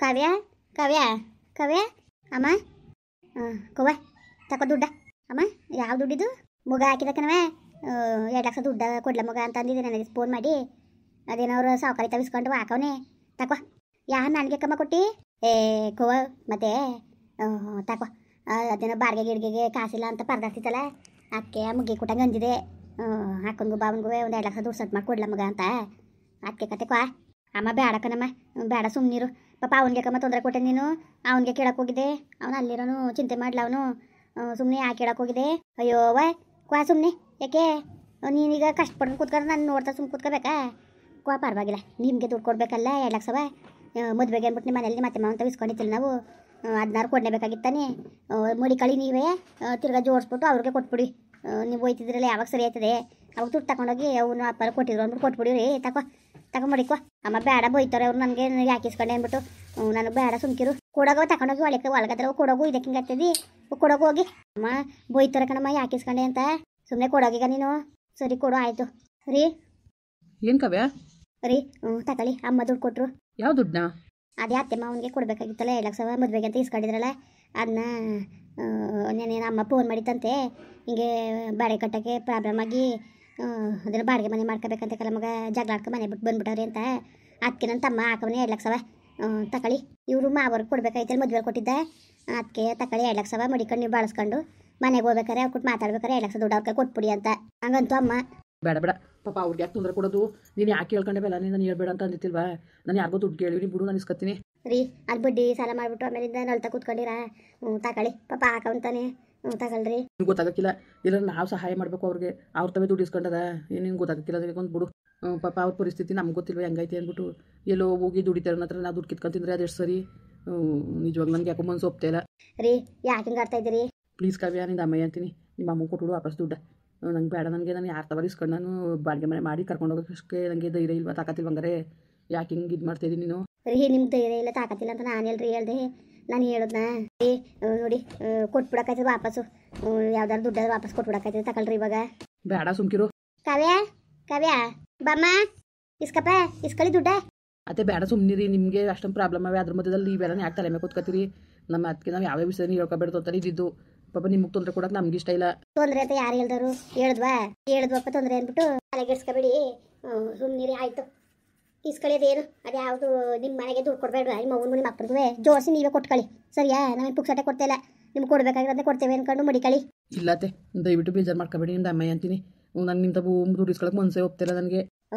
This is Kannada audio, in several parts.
ಕಾವ್ಯ ಕಾವ್ಯ ಕಾವ್ಯ ಅಮ್ಮ ಕೋವ ತಕೋ ದುಡ್ಡ ಅಮ್ಮ ಯಾವ ದುಡ್ಡಿದು ಮಗ ಹಾಕಿದಕ್ಕನವ 2 ಲಕ್ಷ ದುಡ್ಡ ಕೊಡ್ಲ ಮಗ ಅಂತ ಅಂದಿದ್ದೆ ನನಗೆ ಫೋನ್ ಮಾಡಿ ಅದೇನವ್ರು ಸಾವುಕಾರಿ ತವಿಸ್ಕೊಂಡು ಹಾಕವನೆ ತಕೋ ನನಗೆ ಕಮ್ಮ ಕೊಟ್ಟು ಕೋವ ಮತ್ತೆ ತಕೋ ಅದೇನೋ ಬಾಡಿಗೆ ಗಿಡ್ಗೆಗೆ ಕಾಸಿಲ್ಲ ಅಂತ ಪರದಾಡ್ತಿತ್ತಲ್ಲ ಅದಕ್ಕೆ ಮುಗ್ಗಿ ಕೊಟ್ಟಂಗೆ ಅಂದಿದೆ ಹಾಕೊಂಡ್ಗು ಬಾವನ್ಗೂ 2 ಲಕ್ಷ ದುಡ್ಡು ಸಟ್ ಮಾಡಿ ಕೊಡ್ಲ ಮಗ ಅಂತ ಅದಕ್ಕೆ ಕತೆ ಕ್ವಾ ಅಮ್ಮ ಬೇಡ ಕಣಮ್ಮ ಬೇಡ ಸುಮ್ಮನಿರು ಪಾಪ ಅವನಿಗೆ ಕಮ್ಮ ತೊಂದರೆ ಕೊಟ್ಟೆ ನೀನು ಅವನಿಗೆ ಕೇಳಕ್ಕೆ ಹೋಗಿದ್ದೆ ಅವನು ಅಲ್ಲಿರೋನು ಚಿಂತೆ ಮಾಡ್ಲ ಅವನು ಸುಮ್ಮನೆ ಯಾಕೆ ಕೇಳಕ್ಕೆ ಹೋಗಿದೆ ಅಯ್ಯೋ ಕ್ವಾ ಸುಮ್ಮನೆ ಯಾಕೆ ನೀನೀಗ ಕಷ್ಟಪಟ್ಟು ಕೂತ್ಕೊಂಡು ನಾನು ನೋಡ್ತಾ ಸುಮ್ಮನೆ ಕೂತ್ಕೋಬೇಕಾ ಕ್ವಾ ಪರವಾಗಿಲ್ಲ ನಿಮಗೆ ದುಡ್ಡು ಕೊಡಬೇಕಲ್ಲ 2 ಲಕ್ಷವ ಮದುವೆಗೆ ಅಂದ್ಬಿಟ್ಟು ನಿಮ್ಮ ಮನೇಲಿ ಮತ್ತೆ ಮಾವಂತ ಇಸ್ಕೊಂಡಿತ್ತಿಲ್ಲ ನಾವು 16 ಕೊಡಲೇಬೇಕಾಗಿತ್ತಾನೆ ಮಡಿಕಳಿ ನೀವೇ ತಿರ್ಗಾ ಜೋಡಿಸ್ಬಿಟ್ಟು ಅವ್ರಿಗೆ ಕೊಟ್ಬಿಡಿ ನೀವು ಹೋಯ್ತಿದ್ರಲ್ಲ ಯಾವಾಗ ಸರಿ ಆಯ್ತದೆ ಅವಾಗ ದುಡ್ಡು ತಗೊಂಡೋಗಿ ಅವನು ಅಪ್ಪ ಕೊಟ್ಟಿದ್ರು ಅಂದ್ಬಿಟ್ಟು ಕೊಟ್ಬಿಡಿ ರೀ ತಗೋ ಮಡಿಕೋ ಅಮ್ಮ ಬೇಡ ಬೈತಾರೆ ಅವ್ರು ನನಗೆ ಯಾಕೆ ಇಸ್ಕೊಂಡೆ ಅಂದ್ಬಿಟ್ಟು ನನಗೆ ಬೇಡ ಸುಮ್ಕಿರು ಕೊಡೋಗೋ ತಗೊಂಡೋಗಿ ಒಳಗದ್ರ ಕೊಡೋಗು ಇದಕ್ಕೆ ಹಿಂಗೆ ಆಗ್ತದೆ ಕೊಡೋಗು ಹೋಗಿ ಅಮ್ಮ ಬೈತಾರೆ ಕಣಮ್ಮ ಯಾಕೆ ಇಸ್ಕೊಂಡೆ ಅಂತ ಸುಮ್ಮನೆ ಕೊಡೋಗೀಗ ನೀನು ಸರಿ ಕೊಡು ಆಯಿತು ರೀ ಏನು ಕಾವ್ಯ ರೀ ತಗೊಳ್ಳಿ ಅಮ್ಮ ದುಡ್ಡು ಕೊಟ್ಟರು ಯಾವ ದುಡ್ಡನ್ನ ಅದೇ ಅತ್ತೆಮ್ಮ ಅವನಿಗೆ ಕೊಡಬೇಕಾಗಿತ್ತಲ್ಲ 2 ಲಕ್ಷ ಮದುವೆಗೆ ಅಂತ ಇಸ್ಕೊಂಡಿದ್ರಲ್ಲ ಅದನ್ನ ನೆನೇನು ಅಮ್ಮ ಫೋನ್ ಮಾಡಿತ್ತಂತೆ ಹಿಂಗೆ ಬಾಡಿಗೆ ಕಟ್ಟೋಕ್ಕೆ ಪ್ರಾಬ್ಲಮ್ ಆಗಿ ಅದನ್ನು ಬಾಡಿಗೆ ಮನೆ ಮಾಡ್ಕೋಬೇಕಂತ ಕಲ ಮಗ ಜಗಳ ಆಡ್ಕೊ ಮನೆ ಬಿಟ್ಟು ಬಂದ್ಬಿಟ್ಟವ್ರಿ ಅಂತ ಅದಕ್ಕೆ ನನ್ನ ತಮ್ಮ ಹಾಕವನೇ 2 ಲಕ್ಷವ ತಗೊಳ್ಳಿ ಇವರು ಮಾವರ್ಗೆ ಕೊಡ್ಬೇಕಾಯ್ತಲ್ಲ ಮದುವೆ ಕೊಟ್ಟಿದ್ದೆ ಅದಕ್ಕೆ ತಗೊಳ್ಳಿ 2 ಲಕ್ಷವ ಮಡಿಕೊಂಡು ನೀವು ಬಳಸ್ಕೊಂಡು ಮನೆಗೆ ಹೋಗ್ಬೇಕಾರೆ ಅವ್ರು ಕೊಟ್ಟು ಮಾತಾಡ್ಬೇಕಾರೆ 2 ಲಕ್ಷ ದುಡ್ಡು ಅವ್ರಿಗೆ ಕೊಟ್ಬಿಡಿ ಅಂತ ಹಂಗಂತೂ ಅಮ್ಮ ಬೇಡ ಪಾಪ ಅವ್ರಿಗೆ ಯಾಕೆ ತೊಂದರೆ ಕೊಡೋದು ನೀನು ಯಾಕೆ ಹೇಳ್ಕೊಂಡೆ ಬೇಡ ನಾನು ಹೇಳ್ಬೇಡ ಅಂತ ಅಂದಿತ್ತಿಲ್ವಾ ನಾನು ಯಾರಿಗೋ ದುಡ್ಡು ಕೇಳಿ ನೀವು ಬಿಡು ನಾನು ಇಸ್ಕೊತೀನಿ ರೀ ಅಲ್ಲಿ ಬಡ್ಡಿ ಸಾಲ ಮಾಡಿಬಿಟ್ಟು ಆಮೇಲಿಂದ ನಲ್ತಾ ಕೂತ್ಕೊಂಡಿರಾ ತಗೊಳ್ಳಿ ಪಾಪ ಹಾಕವಂತಾನೆ ತಗೊಳ್ರಿ ನಿಮ್ಗೆ ಗೊತ್ತಾಗಕ್ಕಿಲ್ಲ ಇಲ್ಲ ನಾವು ಸಹಾಯ ಮಾಡಬೇಕು ಅವ್ರಿಗೆ ಅವ್ರ ತವೇ ದುಡ್ಡು ಇಸ್ಕೊಂಡದ ಏನೇನು ಗೊತ್ತಾಗಕ್ಕಿಲ್ಲ ಅದಕ್ಕೆ ಒಂದು ಬಿಡು ಪಾಪ ಅವ್ರ ಪರಿಸ್ಥಿತಿ ನಮ್ಗೆ ಗೊತ್ತಿಲ್ವ ಹೆಂಗೈತೆ ಅಂದ್ಬಿಟ್ಟು ಎಲ್ಲೋ ಹೋಗಿ ದುಡಿತಾರೆ ಹತ್ರ ನಾವು ದುಡ್ಡು ಕಿತ್ಕೊಂತಿದ್ರೆ ಅದೆಷ್ಟು ಸರಿ ನಿಜವಾಗ ನನಗೆ ಯಾಕೋ ಮನ್ಸು ಒಪ್ತಾ ಇಲ್ಲ ರೀ ಯಾಕೆ ಹಿಂಗೆ ಆಡ್ತಾ ಇದ್ದೀರಿ ಪ್ಲೀಸ್ ಕಾವ್ಯ ನಿಂದ ಅಮ್ಮಯ್ಯ ಅಂತೀನಿ ನಿಮ್ಮ ಅಮ್ಮ ಕೊಟ್ಬಿಡು ವಾಪಸ್ ದುಡ್ಡು ನಂಗೆ ಬೇಡ ನನಗೆ ನಾನು ಯಾರು ತವರ್ ಇಸ್ಕೊಂಡು ನಾನು ಬಾಡಿಗೆ ಮನೆ ಮಾಡಿ ಕರ್ಕೊಂಡು ಹೋಗೋಕ್ಕೆ ನನಗೆ ಧೈರ್ಯ ಇಲ್ವಾ ತಾಕತ್ತಿಲ್ವ ಹಂಗಾರೆ ಯಾಕೆ ಹಿಂಗೆ ಇದು ಮಾಡ್ತಾಯಿದ್ದೀನಿ ನೀನು ರೀ ನಿಮ್ಗೆ ಧೈರ್ಯ ಇಲ್ಲ ತಾಕತ್ತಿಲ್ಲ ಅಂತ ನಾನು ಹೇಳ್ದೆ ನಾನು ಹೇಳೋದ್ನ ರೀ ನೋಡಿ ಕೊಟ್ಬಿಡಕ್ಕಾಯ್ತದೆ ವಾಪಸ್ಸು ಯಾವ್ದಾದ್ರು ದುಡ್ಡು ವಾಪಸ್ ಕೊಟ್ಬಿಡಕ್ಕಾಯ್ತದೆ ತಗೊಳ್ರಿ ಇವಾಗ ಬೇಡ ಸುಮ್ಕಿರು ಕಾವ್ಯ ಬಮ್ಮ ಇಸ್ಕಪ್ಪ ಇಸ್ಕೊಳ್ಳಿ ದುಡ್ಡ ಅತ್ತೆ ಬೇಡ ಸುಮ್ಮನಿರಿ ನಿಮಗೆ ಅಷ್ಟೊಂದು ಪ್ರಾಬ್ಲಮ್ ಅವೇ ಅದ್ರ ಮಧ್ಯದಲ್ಲಿ ಇವೆಲ್ಲ ಯಾಕೆ ತಲೆ ಮೇಲೆ ಕೂತ್ಕೊತೀರಿ ನಮ್ಮ ಅದಕ್ಕೆ ನಾವು ಯಾವ್ಯಾವ ವಿಷಯ ಹೇಳ್ಕೊಬೇಡ್ದು ಅಂತ ಇದ್ದಿದ್ದು ಪಾಪ ನಿಮ್ಗೆ ತೊಂದರೆ ಕೊಡೋಕೆ ನಮ್ಗೆ ಇಷ್ಟ ಇಲ್ಲ ತೊಂದರೆ ಅಂತ ಯಾರು ಹೇಳ್ದರು ಹೇಳಿದ್ವಪ್ಪ ತೊಂದರೆ ಅಂದ್ಬಿಟ್ಟು ತಲೆಗೆಡ್ಸ್ಕೊಬೇಡಿ ಸುಮ್ಮನಿರಿ ಆಯಿತು ಇಸ್ಕೊಳ್ಳೋದೇನು ಅದು ಯಾವುದು ನಿಮ್ಮ ಮನೆಗೆ ದುಡ್ಡು ಕೊಡಬೇಡ ನಿಮ್ಮ ಅವ್ನು ನಿಮ್ಮ ಅಪ್ಪನಿಗೆ ಜೋಡಿಸಿ ನೀವೇ ಕೊಟ್ಕೊಳ್ಳಿ ಸರಿಯಾ ನಾವೇನು ಪುಕ್ಸಟ್ಟೆ ಕೊಡ್ತಾಯಿಲ್ಲ ನಿಮ್ಗೆ ಕೊಡಬೇಕಾಗಿರೋದೇ ಕೊಡ್ತೇವೆ ಅಂದ್ಕೊಂಡು ಮಡಿಕೊಳ್ಳಿ ಇಲ್ಲತ್ತೆ ದಯವಿಟ್ಟು ಬೇಜಾರು ಮಾಡ್ಕೋಬೇಡಿ ನಿಂದ ಅಮ್ಮಯ್ಯ ಅಂತೀನಿ ನಾನು ನಿಂತ ದುಡ್ಡು ಇಸ್ಕೊಳಕ್ಕೆ ಮನಸ್ಸೇ ಒಪ್ತಿಲ್ಲ ನನಗೆ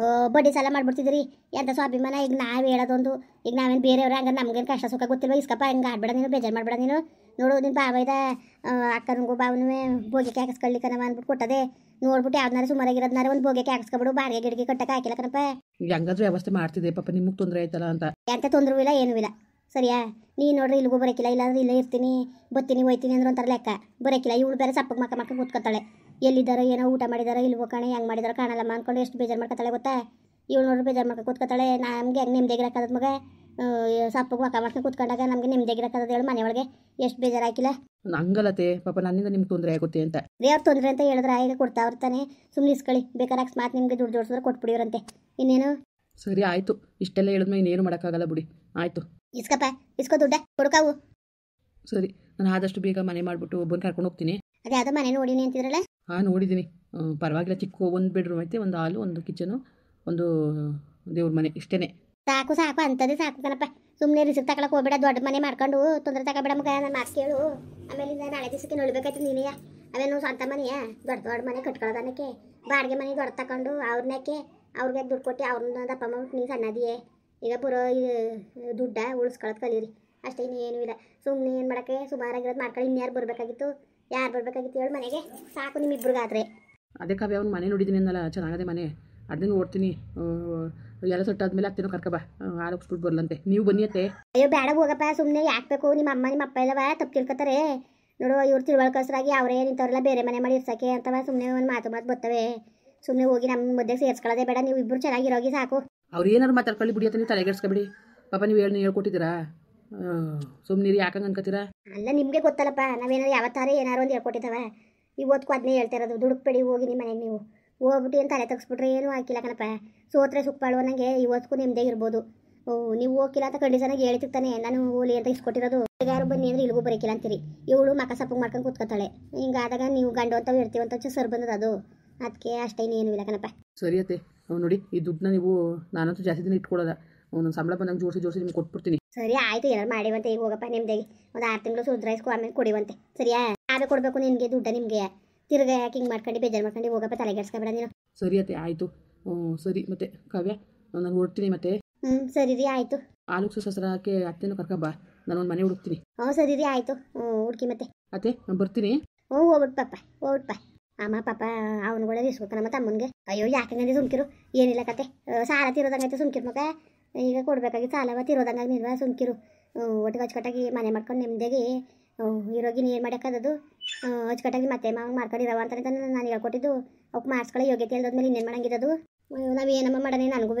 ಬಡ್ಡಿ ಸಾಲ ಮಾಡ್ಬಿಡ್ತಿದ್ರಿ ಎಂಥ ಸ್ವಾಭಿಮಾನ ಈಗ ನಾವು ಹೇಳೋದೊಂದು ಈಗ ನಾವೇನು ಬೇರೆಯವ್ರೆ ಹಂಗೆ ನಮ್ಗೇನು ಕಷ್ಟ ಸುಖ ಗೊತ್ತಿಲ್ವ ಇಸ್ಕಪ್ಪ ಹಂಗೆ ಆಡ್ಬೇಡ ನೀನು ಬೇಜಾರು ಮಾಡ್ಬೇಡ ನೀನು ನೋಡು ನಿನ್ನ ಬಾವೈದ ಅಕ್ಕನಿಗೂ ಬಾವನೂ ಬೋಗಿಗೆ ಹಾಕಿಸ್ಕೊಳ್ಳಿಕ್ಕೆ ನಾವು ಅಂದ್ಬಿಟ್ಟು ಕೊಟ್ಟದೆ ನೋಡ್ಬಿಟ್ಟು ಯಾವ್ದಾರು ಸುಮಾರಾಗಿರೋದ್ನಾರ ಒಂದು ಬೋಗಿಗೆ ಹಾಕಿಸ್ಕೊಬಿಡು ಬಾಡಿಗೆ ಗಿಡಿಗೆ ಕಟ್ಟಕ್ಕೆ ಹಾಕಿಲ್ಲ ಕಣಪ್ಪ ಹೆಂಗಾದ್ರೂ ವ್ಯವಸ್ಥೆ ಮಾಡ್ತಿದ್ದೆ ಪಾಪ ನಿಮಗೆ ತೊಂದರೆ ಆಯ್ತಲ್ಲ ಅಂತ ಎಂತ ತೊಂದರೂ ಇಲ್ಲ ಏನೂ ಇಲ್ಲ ಸರಿಯಾ ನೀನು ನೋಡ್ರಿ ಇಲ್ಲಿಗೂ ಬರೋಕ್ಕಿಲ್ಲ ಇಲ್ಲಾಂದ್ರೆ ಇಲ್ಲೇ ಇರ್ತೀನಿ ಬತ್ತೀನಿ ಹೋಯ್ತೀನಿ ಅಂದ್ರೆ ಒಂಥರ ಲೆಕ್ಕ ಬರೋಕ್ಕಿಲ್ಲ ಇವಳು ಬೇರೆ ಸಪ್ಪಗೆ ಮಕ್ಕ ಕೂತ್ಕೊತಾಳೆ ಎಲ್ಲಿದ್ದಾರೋ ಏನೋ ಊಟ ಮಾಡಿದಾರೋ ಇಲ್ವೋ ಕಣೆ ಹೆಂಗೆ ಮಾಡಿದಾರೋ ಕಾಣಲ್ಲಮ್ಮ ಅಂದ್ಕೊಂಡು ಎಷ್ಟು ಬೇಜಾರು ಮಾಡ್ಕೊತಾಳೆ ಗೊತ್ತಾ ಇವಳು ನೋಡ್ರಿ ಬೇಜಾರು ಮಾಡ್ಕೊಂಡು ಕೂತ್ಕೊತಾಳೆ ನಮಗೆ ಹೆಂಗೆ ನೆಮ್ಮದಿಯಾಗಿರಕ್ಕದ ಮಗ ಸಪ್ಪಗೆ ಮಕ್ಕ ಮಾಡ್ಕೊಂಡು ಕೂತ್ಕೊಂಡಾಗ ನಮಗೆ ನೆಮ್ಮದಿಯಾಗಿರಕ್ಕದ ಹೇಳಿ ಮನೆಯೊಳಗೆ ಎಷ್ಟು ಬೇಜಾರು ಹಾಕಿಲ್ಲ ಹಂಗಲ್ಲತ್ತೆ ಪಾಪ ನನ್ನಿಂದ ನಿಮ್ಗೆ ತೊಂದರೆ ಆಗುತ್ತೆ ಅಂತ ದೇವ್ರ ತೊಂದರೆ ಅಂತ ಹೇಳಿದ್ರೆ ಈಗ ಕೊಡ್ತಾ ಇರ್ತಾನೆ ಸುಮ್ಮನೆ ಇಸ್ಕೊಳ್ಳಿ ಬೇಕಾದ್ರೆ ಅಕಸ್ಮಾತ್ ನಿಮಗೆ ದುಡ್ಡು ಜೋಡಿಸಿದ್ರೆ ಕೊಟ್ಬಿಡಿವ್ರಂತೆ ಇನ್ನೇನು ಸರಿ ಆಯಿತು ಇಷ್ಟೆಲ್ಲ ಹೇಳಿದ್ಮೇಲೆ ಇನ್ನೇನು ಮಾಡೋಕ್ಕಾಗಲ್ಲ ಬಿಡಿ ಆಯಿತು ಇಸ್ಕಪ್ಪ ಇಸ್ಕೋ ದುಡ್ಡ ಕೊಡ್ಕಾವು ಸರಿ ನಾನು ಆದಷ್ಟು ಬೇಗ ಮನೆ ಮಾಡಿಬಿಟ್ಟು ಒಬ್ಬನ ಕರ್ಕೊಂಡು ಹೋಗ್ತೀನಿ ಅದೇ ಯಾವುದೋ ಮನೆ ನೋಡಿನಿ ಅಂತಿದ್ರಲ್ಲ ಹಾಂ ನೋಡಿದ್ದೀನಿ ಪರವಾಗಿಲ್ಲ ಚಿಕ್ಕ 1 ಬೆಡ್ರೂಮ್ ಐತೆ ಒಂದು ಹಾಲು ಒಂದು ಕಿಚನು ಒಂದು ದೇವ್ರ ಮನೆ ಇಷ್ಟೇ ಸಾಕು ಅಂತದೇ ಸಾಕು ಕಣಪ್ಪ ಸುಮ್ಮನೆ ರಿಸಿಕ್ ತಗೊಳಕ್ಕೆ ಹೋಗ್ಬೇಡ ದೊಡ್ಡ ಮನೆ ಮಾಡ್ಕೊಂಡು ತೊಂದರೆ ತಗೋಬೇಡ ಮಗ ನನ್ನ ಮಾತು ಕೇಳು ಆಮೇಲಿಂದ ನಾಳೆ ದಿವಸಕ್ಕೆ ನೋಡ್ಬೇಕಾಯ್ತು ನೀನೇ ಅವೇನು ಸ್ವಂತ ಮನೆಯಾ ದೊಡ್ಡ ಮನೆ ಕಟ್ಕೊಳ್ಳೋದನ್ನಕ್ಕೆ ಬಾಡಿಗೆ ಮನೆ ದೊಡ್ಡ ತಗೊಂಡು ಅವ್ರನ್ನಕ್ಕೆ ಅವ್ರಿಗೆ ದುಡ್ಡು ಕೊಟ್ಟು ಅವ್ರನ್ನ ದಪ್ಪ ಮಾಡ್ಬಿಟ್ಟು ನೀನು ಸಣ್ಣದಿಯೇ ಈಗ ಪುರೋ ದುಡ್ಡ ಉಳಿಸ್ಕೊಳ್ಳೋದು ಕಲೀರಿ ಅಷ್ಟೇ ಇನ್ನೇನು ಇಲ್ಲ ಸುಮ್ಮನೆ ಏನು ಮಾಡೋಕ್ಕೆ ಸುಮಾರಾಗಿರೋದು ಮಾಡ್ಕೊಳ್ಳಿ ಇನ್ಯಾರು ಬರಬೇಕಾಗಿತ್ತು ಹೇಳಿ ಮನೆಗೆ ಸಾಕು ನಿಮ್ಮಿಬ್ರಿಗಾದ್ರೆ ಅದೇ ಕಾವ್ಯ ಅವ್ನು ಮನೆ ನೋಡಿದ್ದೀನಿ ಅನ್ನಲ್ಲ ಚೆನ್ನಾಗದೆ ಮನೆ ಅದನ್ನ ನೋಡ್ತೀನಿ ಎಲ್ಲ ಸೊಟ್ಟಾದ್ಮೇಲೆ ಅತ್ತೇನೋ ಕರ್ಕಬಾ ಆರೋಗ್ಸ್ಬಿಟ್ಟು ಬರ್ಲಂತೆ ನೀವು ಬನ್ನಿಯತ್ತೆ ಅಯ್ಯೋ ಬೇಡ ಹೋಗಪ್ಪ ಸುಮ್ಮನೆ ಯಾಕೆ ಬೇಕು ನಿಮ್ಮ ಅಮ್ಮ ನಿಮ್ಮ ಅಪ್ಪ ಎಲ್ಲವ ತಪ್ಪು ತಿಳ್ಕೊತಾರೆ ನೋಡು ಇವ್ರು ತಿಳುವಳ್ಕಸ್ರಾಗಿ ಅವರೇ ನಿಂತವ್ರೆಲ್ಲ ಬೇರೆ ಮನೆ ಮಾಡಿ ಇರ್ಸಕ್ಕೆ ಅಂತವ ಸುಮ್ಮನೆ ಒಂದು ಮಾತು ಬರ್ತವೆ ಸುಮ್ಮನೆ ಹೋಗಿ ನಮ್ಮ ಮಧ್ಯೆ ಸೇರಿಸ್ಕೊಳ್ಳೋದೇ ಬೇಡ ನೀವು ಇಬ್ಬರು ಚೆನ್ನಾಗಿರೋಗಿ ಸಾಕು ಅವ್ರು ಏನಾರು ಮಾತಾಡ್ಕೊಳ್ಳಿ ಬಿಡಿ ಅಂತ ನೀವು ತಲೆಗೆಡ್ಸ್ಕೊಬಿಡಿ ಪಾಪ ನೀವು ಹೇಳ್ಕೊಟ್ಟಿದ್ದೀರಾ ಸುಮ್ಮನಿರಿ ಯಾಕಂಗೆ ಅನ್ಕೋತೀರಾ ಅಲ್ಲ ನಿಮಗೆ ಗೊತ್ತಲ್ಲಪ್ಪ ನಾವೇನಾರು ಯಾವತ್ತಾರೇ ಏನಾರು ಒಂದು ಹೇಳ್ಕೊಟ್ಟಿದ್ದಾವ ಇವತ್ತು ಅದನ್ನೇ ಹೇಳ್ತಾ ಇರೋದು ದುಡುಕ್ಬೇಡಿ ಹೋಗಿ ನಿಮ್ಮ ಮನೆಗೆ ನೀವು ಹೋಗ್ಬಿಟ್ಟು ಏನು ತಲೆ ತಗ್ಸ್ಬಿಟ್ರೆ ಏನೂ ಹಾಕಿಲ್ಲ ಕಣಪ್ಪ ಸೋತ್ರೆ ಸುಕ್ಪಾಳು ನನಗೆ ಇವತ್ತಿಗೂ ನಿಮ್ಮದೇ ಇರ್ಬೋದು ನೀವು ಹೋಗಿಲ್ಲ ಅಂತ ಕಂಡೀಷನಾಗಿ ಹೇಳ್ತಿರ್ತಾನೆ ನಾನು ಓಲಿ ಅಂತ ಇಸ್ಕೊಟ್ಟಿರೋದು. ಯಾರು ಬನ್ನಿ ಅಂದರೆ ಇಲ್ಲಿಗೂ ಬರೋಕಿಲ್ಲ ಅಂತೀರಿ. ಇವಳು ಮಕ ಸಪ್ಪಗೆ ಮಾಡ್ಕೊಂಡು ಕೂತ್ಕೊತಾಳೆ. ಹಿಂಗಾದಾಗ ನೀವು ಗಂಡು ಅಂತ ಇರ್ತೀವಂತ ಸರ್ ಬಂದದ ಅದು. ಅದಕ್ಕೆ ಅಷ್ಟೇ ಇನ್ನೇನು ಇಲ್ಲ ಕಣಪ್ಪ. ಸರಿ ಅತ್ತೆ. ನೋಡಿ ಈ ದುಡ್ಡನ್ನ ನೀವು ನಾನಂತೂ ಜಾಸ್ತಿ ದಿನ ಇಟ್ಕೊಳ್ಳೋದ, ಒಂದೊಂದು ಸಂಬಳ ಬಂದಂಗೆ ಜೋಡಿಸಿ ನಿಮ್ಗೆ ಕೊಟ್ಬಿಡ್ತೀನಿ. ಸರಿ ಆಯಿತು, ಏನಾರು ಮಾಡಿವಂತೆ ಈಗ ಹೋಗಪ್ಪ ನಿಮ್ದಾಗಿ ಒಂದು 6 ತಿಂಗಳು ಸುಧಾರಿಸ್ಕೊ ಆಮೇಲೆ ಕೊಡಿವಂತೆ. ಸರಿಯಾ? ನಾವೇ ಕೊಡಬೇಕು ನಿನಗೆ ದುಡ್ಡ, ನಿಮಗೆ ತಿರ್ಗಾ ಯಾಕೆ ಹಿಂಗೆ ಮಾಡ್ಕೊಂಡು ಬೇಜಾರು ಮಾಡ್ಕೊಂಡು ಹೋಗಪ್ಪ, ತಲೆಗೆಡ್ಸ್ಕೊಬೇಡ ನೀನು. ಸರಿ ಅತ್ತೆ ಆಯಿತು. ಸರಿ ಮತ್ತೆ ಕಾವ್ಯ ನಾನು ಹೊರಡ್ತೀನಿ ಮತ್ತೆ. ಸರಿ ರೀ ಆಯಿತು. ಆಲೂಕ್ಸು ಸಸರಕ್ಕೆ ಅತ್ತೆನೂ ಕರ್ಕಬ್ಬ, ನಾನೊಂದು ಮನೆ ಹುಡುಕ್ತೀನಿ. ಸರಿ ರೀ ಆಯಿತು. ಹುಡುಕಿ ಮತ್ತೆ ಅತ್ತೆ ನಾನು ಬರ್ತೀನಿ. ಹೋಗ್ಬಿಟ್ಟು ಪಾಪ ಹೋಗ್ಬಿಟ್ಟು ಪಾ. ಅಮ್ಮ ಪಾಪ ಅವನುಗಳ ಇಸ್ಕೊತಾನಮ್ಮ ತಮ್ಮನಿಗೆ. ಅಯ್ಯೋ ಯಾಕಂಗಂದ್ರೆ ಸುಮ್ಕಿರು, ಏನಿಲ್ಲ ಕತೆ. ಸಾಲ ತಿರೋದಂಗೈತೆ ಸುಮ್ಕಿರು ಮಗ. ಈಗ ಕೊಡ್ಬೇಕಾಗಿ ಸಾಲವ ತಿರೋದಂಗಾಗಿ ನಿಲ್ವಾ ಸುಮ್ಕಿರು. ಒಟ್ಟಿಗೆ ಅಚ್ಚುಕಟ್ಟಾಗಿ ಮನೆ ಮಾಡ್ಕೊಂಡು ನೆಮ್ಮದಿಯಾಗಿ ಇರೋಗಿನ ಏನು ಮಾಡೋಕ್ಕದು. ಅಚ್ಚುಕಟ್ಟಾಗಿ ಮತ್ತೆ ಮಾಡ್ಕೊಂಡಿರವ ಅಂತಾನೆ ನಾನು ಹೇಳ್ಕೊಟ್ಟಿದ್ದು. ಅವಕ್ಕೆ ಮಾಡಿಸ್ಕೊಳ್ಳೋ ಯೋಗ್ಯತೆ ಇಲ್ಲದ್ಮೇಲೆ ಇನ್ನೇನು ಮಾಡಂಗಿರೋದು. ನಾವು ಏನಮ್ಮ ಮಾಡೋಣ, ನನಗೂ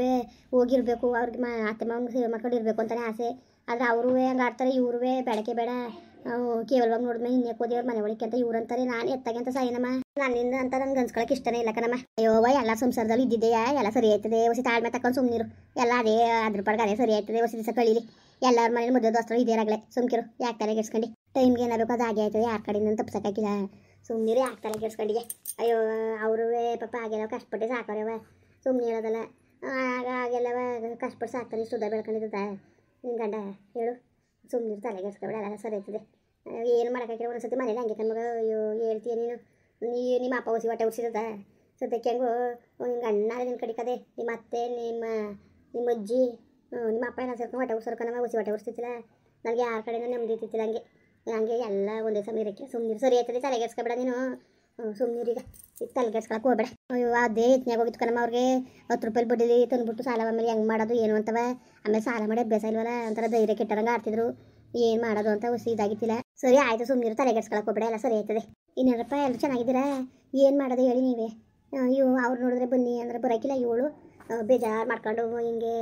ಹೋಗಿರ್ಬೇಕು, ಅವ್ರಿಗೆ ಅತ್ತೆ ಮಾವನಿಗೆ ಸೇವೆ ಮಾಡ್ಕೊಂಡು ಇರಬೇಕು ಅಂತಲೇ ಆಸೆ. ಆದರೆ ಅವರು ಹಂಗೆ ಆಡ್ತಾರೆ, ಇವ್ರೂ ಬೆಳಕೆ ಬೇಡ ಕೇವಲವಾಗಿ ನೋಡಿದ್ಮೇಲೆ ಹಿಂಗೆ ಕೋದೇವ್ರ ಮನೆ ಒಳಕ್ಕೆ ಅಂತ ಇವ್ರು ಅಂತಾರೆ. ನಾನು ಎತ್ತಾಗೆ ಅಂತ ಸಾಯನಮ್ಮ ನನ್ನಿಂದ ಅಂತ ನಂಗೆ ಅನ್ಸ್ಕೊಳಕ್ಕೆ ಇಷ್ಟನೇ ಇಲ್ಲ ಕಣಮ್ಮ. ಅಯ್ಯೋ ಎಲ್ಲ ಸಂಸಾರದಲ್ಲಿ ಇದ್ದಿದ್ದೆಯಾ ಎಲ್ಲ ಸರಿ ಆಯ್ತದೆ. ಹೊಸಿ ತಾಳ್ಮೆ ತಕೊಂಡು ಸುಮ್ಮನಿರು, ಎಲ್ಲ ಅದೇ ಅದ್ರ ಪಡ್ಗೆ ಅದೇ ಸರಿ ಆಯ್ತದೆ. ಹೊಸ ದಿವಸ ಕಳೀಲಿ, ಎಲ್ಲರ ಮನೇಲಿ ಮದುವೆ ದೋಸ್ತರು ಇದೇರಾಗಲೇ ಸುಮ್ಕಿರು. ಯಾಕೆ ತಲೆ ಕೆಡ್ಸ್ಕೊಂಡು ಟೈಮ್ಗೆ ಏನಾಗಬೇಕು ಅದು ಹಾಗೆ ಆಯ್ತದೆ. ಯಾರ ಕಡೆಯಿಂದ ತಪ್ಸಕ್ಕಾಗಿಲ್ಲ, ಸುಮ್ಮನಿರು. ಯಾಕೆ ತಲೆ ಕೆಡ್ಸ್ಕೊಂಡಿಗೆ. ಅಯ್ಯೋ ಅವರು ಪಾಪ ಹಾಗೆಲ್ಲ ಕಷ್ಟಪಟ್ಟು ಸಾಕೋರವ, ಸುಮ್ಮನೆ ಹೇಳೋದಲ್ಲ. ಆಗ ಹಾಗೆಲ್ಲವ ಕಷ್ಟಪಟ್ಟು ಸಾಕ್ತಾನೆ. ಇಷ್ಟು ಬೆಳ್ಕೊಂಡಿದ್ದ ನಿನ್ನ ಗಂಡ ಹೇಳು. ಸುಮ್ಮನಿರು, ತಲೆ ಕೆಡ್ಸ್ಕೊಬೇಡ, ಎಲ್ಲ ಸರಿ ಆಯ್ತದೆ. ಏನು ಮಾಡೋಕ್ಕಾಗಿರೋ ಒಂದ್ಸತಿ ಮನೇಲಿ ಹಂಗೆ ಕಣ್ಮಗ. ಅಯ್ಯೋ ಹೇಳ್ತೀಯ ನೀನು, ನಿಮ್ಮ ಅಪ್ಪ ಹೊಸಿ ಹೊಟ್ಟೆ ಉಡ್ಸಿದ ಸದ್ಯಕ್ಕೆ ಹೆಂಗೋ ನಿನ್ನ ಗಂಡ ನಿನ್ನ ಕಡೆ ಕದೆ. ನಿಮ್ಮ ಅತ್ತೆ ನಿಮ್ಮ ಅಜ್ಜಿ ನಿಮ್ಮ ಅಪ್ಪ ಏನೋ ಸೇರ್ಕೊಂಡು ಹೊಟ್ಟೆ ಉಡ್ಸರ್ಕನವ ಹೊಸಿ ಹೊಟ್ಟೆ ಉಡ್ಸ್ತಿತ್ತಿಲ್ಲ. ನನಗೆ ಯಾರ ಕಡೆನೂ ನೆಮ್ಮದಿ ಇತ್ತಿಲ್ಲ. ಹಂಗೆ ಎಲ್ಲ ಒಂದೇ ಸಮಯ ಇರೋಕ್ಕೆ ಸುಮ್ಮನಿರು. ಸರಿ ಆಯ್ತದೆ, ತಲೆಗೆಡ್ಸ್ಕೊಬೇಡ ನೀನು. ಸುಮ್ಮನಿರೀಗ ಈಗ ತಲೆಗೆಡ್ಸ್ಕೊಳಕ್ಕೆ ಹೋಗ್ಬೇಡ. ಅಯ್ಯೋ ಅದೇ ಯತ್ನಾಗ ಹೋಗಿತ್ತು ಕಣಮ್ಮ. ಅವ್ರಿಗೆ 10 ರೂಪಾಯಿ ಬಡ್ಡಿಲಿ ತಂದುಬಿಟ್ಟು ಸಾಲ ಆಮೇಲೆ ಹೆಂಗೆ ಮಾಡೋದು ಏನು ಅಂತವ. ಆಮೇಲೆ ಸಾಲ ಮಾಡಿ ಅಭ್ಯಾಸ ಇಲ್ವಲ್ಲ, ಒಂಥರ ಧೈರ್ಯ ಕೆಟ್ಟರಂಗೆ ಆಡ್ತಿದ್ರು. ಏನು ಮಾಡೋದು ಅಂತ ಹೊಸಿ ಇದಾಗಿತ್ತಿಲ್ಲ. ಸರಿ ಆಯಿತು, ಸುಮ್ಮನಿರು, ತಲೆಗೆಡ್ಸ್ಕೊಳಕ್ಕೆ ಹೋಗ್ಬೇಡ, ಎಲ್ಲ ಸರಿ ಆಯ್ತದೆ. ಇನ್ನೇನಪ್ಪ ಎಲ್ಲರೂ ಚೆನ್ನಾಗಿದ್ದೀರಾ? ಏನು ಮಾಡೋದು ಹೇಳಿ ನೀವೇ. ಅವ್ರು ನೋಡಿದ್ರೆ ಬನ್ನಿ ಅಂದರೆ ಬರೋಕ್ಕಿಲ್ಲ. ಇವಳು ಬೇಜಾರು ಮಾಡ್ಕೊಂಡು ಹಿಂಗೆ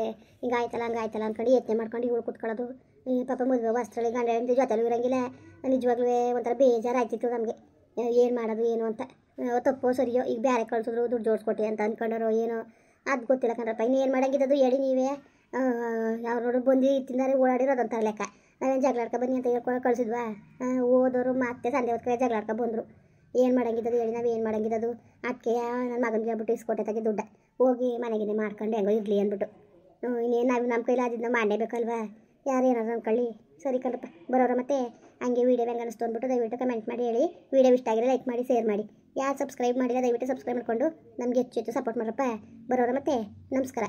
ಆಯ್ತಲ್ಲ ಹಂಗೆ ಆಯ್ತಲ್ಲ ಅಂದ್ಕೊಂಡು ಯತ್ನೆ ಮಾಡ್ಕೊಂಡು ಇವಳು ಕೂತ್ಕೊಳ್ಳೋದು. ಪಾಪ ಮದುವೆ ವಸ್ತ್ರಳಿ ಗಂಡ ಹೆಂಡತಿ ಜೊತೆಲೂ ಇರೋಂಗಿಲ್ಲ. ನಿಜವಾಗ್ಲೂ ಒಂಥರ ಬೇಜಾರು ಆಯ್ತಿತ್ತು ನಮಗೆ. ಏನು ಮಾಡೋದು ಏನು ಅಂತ. ತಪ್ಪೋ ಸರಿಯೋ, ಈಗ ಬೇರೆ ಕಳಿಸಿದ್ರು ದುಡ್ಡು ಜೋಡಿಸ್ಕೊಟ್ಟಿ ಅಂತ ಅಂದ್ಕೊಂಡಾರೋ ಏನೋ ಅದು ಗೊತ್ತಿಲ್ಲ ಕಣ್ರಪ್ಪ. ಇನ್ನೇನು ಮಾಡೋಂಗಿದ್ದು ಹೇಳಿ ನೀವೇ. ಅವ್ರು ನೋಡು ಬಂದು ತಿಂದಾರೆ ಓಡಾಡಿರೋದು ಅಂತಾರೆ ಲೆಕ್ಕ. ನಾವೇನು ಜಗಳಾಡ್ಕೊ ಬನ್ನಿ ಅಂತ ಹೇಳ್ಕೊಂಡು ಕಳಿಸಿದ್ವಾ? ಓದೋರು ಮತ್ತೆ ಸಂಜೆ ಹೊತ್ತು ಜಗಳಾಡ್ಕೊ ಬಂದರು. ಏನು ಮಾಡೋಂಗಿದ್ದು ಹೇಳಿ, ನಾವು ಏನು ಮಾಡೋಂಗಿದ್ದು. ಅದಕ್ಕೆ ನನ್ನ ಮಗನಿಗೆ ಹೇಳ್ಬಿಟ್ಟು ಇಸ್ಕೊಟ್ಟೆ ತಗೆ ದುಡ್ಡ ಹೋಗಿ ಮನೆಗಿನೇ ಮಾಡ್ಕೊಂಡು ಹೆಂಗೋ ಇರಲಿ ಅಂದ್ಬಿಟ್ಟು. ಇನ್ನೇನು ನಾವು ನಮ್ಮ ಕೈಲಿ ಅದನ್ನ ಮಾಡಲೇಬೇಕಲ್ವಾ. ಯಾರು ಏನಾದ್ರು ಅಂದ್ಕೊಳ್ಳಿ. ಸರಿ ಕಣ್ರಪ್ಪ, ಬರೋರ ಮತ್ತೆ ಹಂಗೆ ವೀಡಿಯೋ ಹೆಂಗೆ ಅನಿಸ್ತು ಅಂದ್ಬಿಟ್ಟು ದಯವಿಟ್ಟು ಕಮೆಂಟ್ ಮಾಡಿ ಹೇಳಿ. ವೀಡಿಯೋ ಇಷ್ಟ ಆಗಿದ್ರೆ ಲೈಕ್ ಮಾಡಿ, ಶೇರ್ ಮಾಡಿ. ಯಾರು ಸಬ್ಸ್ಕ್ರೈಬ್ ಮಾಡಿಲ್ಲ ದಯವಿಟ್ಟು ಸಬ್ಸ್ಕ್ರೈಬ್ ಮಾಡಿಕೊಂಡು ನಮಗೆ ಹೆಚ್ಚು ಸಪೋರ್ಟ್ ಮಾಡ್ರಪ್ಪ. ಬರೋರ ಮತ್ತೆ ನಮಸ್ಕಾರ.